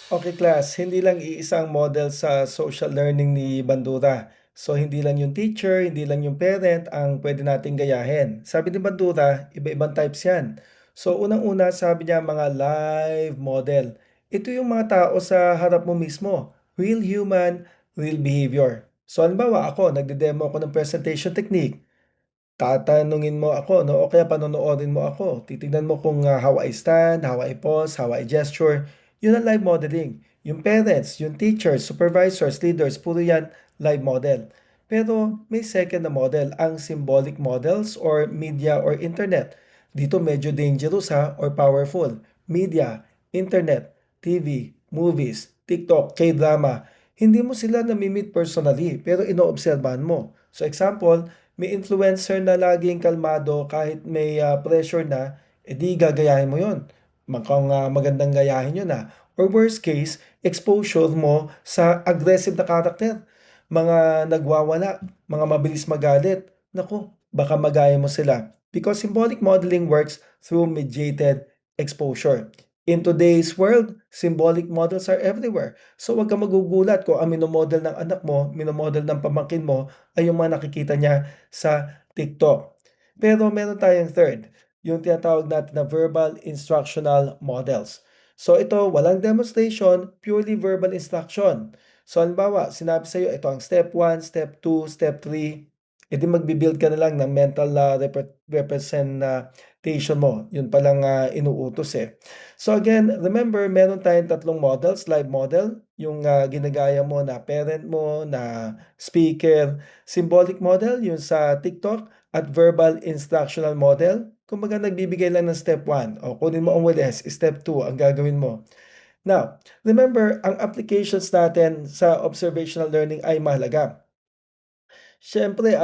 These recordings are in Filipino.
Okay class, hindi lang iisang model sa social learning ni Bandura. So hindi lang yung teacher, hindi lang yung parent ang pwede nating gayahin. Sabi ni Bandura, iba-ibang types yan. So unang-una sabi niya mga live model. Ito yung mga tao sa harap mo mismo. Real human, real behavior. So halimbawa ako, nagde-demo ako ng presentation technique. Tatanungin mo ako 'no, o kaya panonoorin mo ako. Titignan mo kung, how I stand, how I pose, how I gesture. 'Yun ang live modeling. Yung parents, yung teachers, supervisors, leaders, puro 'yan live model. Pero may second na model, ang symbolic models or media or internet. Dito medyo dangerous or powerful. Media, internet, TV, movies, TikTok, K-drama. Hindi mo sila nami-meet personally, pero inoobserbahan mo. So example, may influencer na laging kalmado kahit may pressure na, edi gagayahin mo yon. Mukhang magandang gayahin yun. Or worst case, exposure mo sa aggressive na karakter. Mga nagwawala, mga mabilis magalit. Naku, baka magaya mo sila. Because symbolic modeling works through mediated exposure. In today's world, symbolic models are everywhere. So wag kang magugulat kung ang minomodel ng anak mo, minomodel ng pamangkin mo, ay yung mga nakikita niya sa TikTok. Pero meron tayong third, yung tinatawag natin na verbal instructional models. So ito, walang demonstration, purely verbal instruction. So halimbawa, sinabi sa'yo, ito ang step 1, step 2, step 3, edi magbi-build ka na lang ng mental representation mo. Yun palang inuutos eh. So again, remember, meron tayong tatlong models, live model, yung ginagaya mo na parent mo, na speaker, symbolic model, yung sa TikTok, at verbal instructional model. Kumbaga nagbibigay lang ng step 1 o kunin mo ang walis, step 2 ang gagawin mo. Now, remember, ang applications natin sa observational learning ay mahalaga. Siyempre,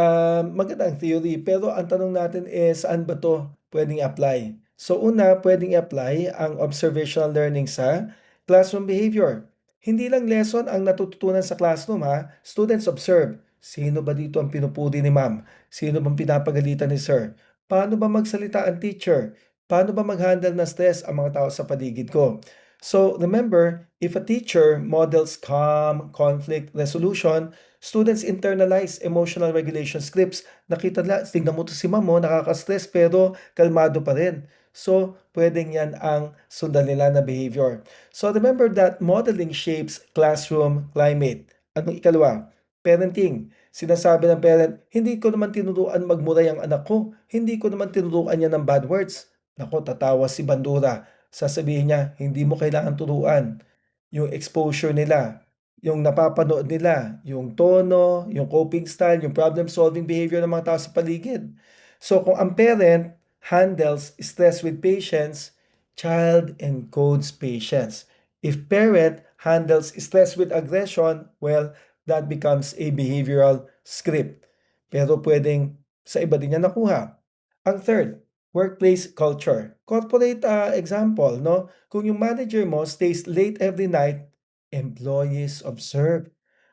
maganda ang theory, pero ang tanong natin is saan ba 'to puwedeng i-apply? So una, puwedeng i-apply ang observational learning sa classroom behavior. Hindi lang lesson ang natututunan sa classroom students observe. Sino ba dito ang pinupuri ni ma'am? Sino bang pinapagalitan ni sir? Paano ba magsalita ang teacher? Paano ba mag-handle ng stress ang mga tao sa paligid ko? So remember, if a teacher models calm conflict resolution, students internalize emotional regulation scripts. Nakita nila, tignan mo 'to si ma'am nakaka-stress pero kalmado pa rin. So, puwedeng 'yan ang sundan nila na behavior. So, remember that modeling shapes classroom climate. Anong ikalawa? Parenting. Sinasabi ng parent, "Hindi ko naman tinuruan magmuray ang anak ko. Hindi ko naman tinuruan niya ng bad words." Naku, tatawa si bandura. Sasabihin niya, "Hindi mo kailangan turuan." Yung exposure nila, yung napapanood nila, yung tono, yung coping style, yung problem-solving behavior ng mga tao sa paligid. So kung ang parent handles stress with patience, child encodes patience. If parent handles stress with aggression, well, that becomes a behavioral script. Pero pwedeng sa iba din yan nakuha. Ang third, workplace culture. Corporate example, no? Kung yung manager mo stays late every night, employees observe.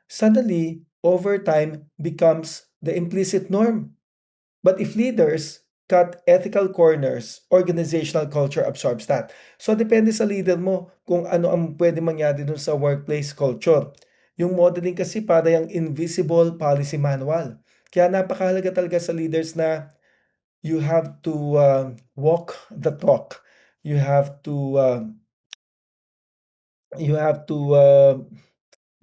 Suddenly, overtime becomes the implicit norm. But if leaders cut ethical corners, organizational culture absorbs that. So depende sa leader mo kung ano ang pwede mangyari dun sa workplace culture. Yung modeling kasi para yung invisible policy manual. Kaya napakahalaga talaga sa leaders na you have to walk the talk. You have to uh, you have to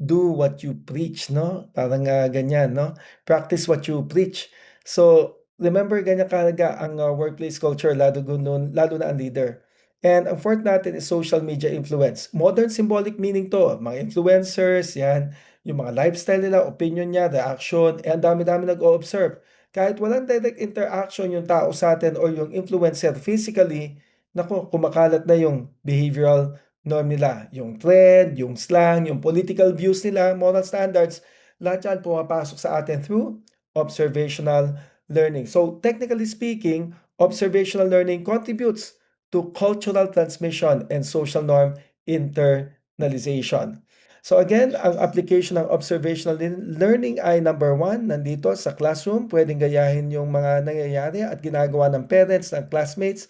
do what you preach, no? Parang ganyan, no? Practice what you preach. So, remember ganyan kahalaga ang workplace culture lalo na ang leader. And ang fourth natin is social media influence. Modern symbolic meaning to, mga influencers, yan, yung mga lifestyle nila, opinion niya, reaction, ang dami-dami nag-o-observe. Kahit walang direct interaction yung tao sa atin or yung influencer physically, nako, kumakalat na yung behavioral norm nila, yung trend, yung slang, yung political views nila, moral standards, lahat yan pumapasok sa atin through observational learning. So technically speaking, observational learning contributes to cultural transmission and social norm internalization. So again, ang application ng observational learning ay number one, nandito sa classroom, pwedeng gayahin yung mga nangyayari at ginagawa ng parents, ng classmates.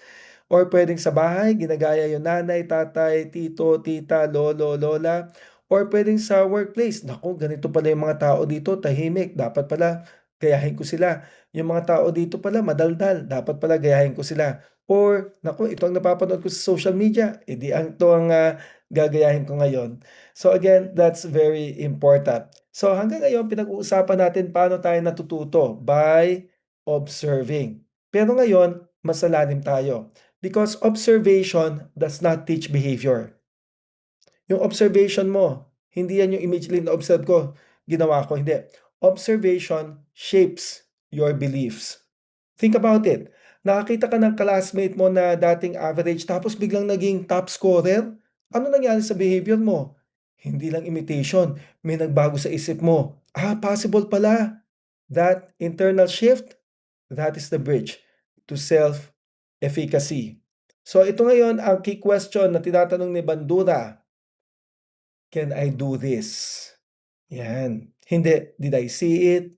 Or puwedeng sa bahay ginagaya yung nanay, tatay, tito, tita, lolo, lola, or puwedeng sa workplace, "Naku, ganito pala yung mga tao dito, tahimik, dapat pala gayahin ko sila. Yung mga tao dito pala madaldal, dapat pala gayahin ko sila." Or, "Naku, ito ang napapanood ko sa social media, eh, di ito ang, gagayahin ko ngayon." So again, that's very important. So hanggang ngayon pinag-uusapan natin paano tayo natututo, by observing. Pero ngayon mas lalalim tayo, because observation does not teach behavior. Yung observation mo, hindi yan yung immediately na-observe ko, ginawa ko, hindi. Observation shapes your beliefs. Think about it. Nakakita ka ng classmate mo na dating average tapos biglang naging top scorer? Ano nangyari sa behavior mo? Hindi lang imitation, may nagbago sa isip mo. Possible pala. That internal shift, that is the bridge to self-efficacy. So ito ngayon ang key question na tinatanong ni Bandura, "Can I do this?" Yan. Hindi, "Did I see it?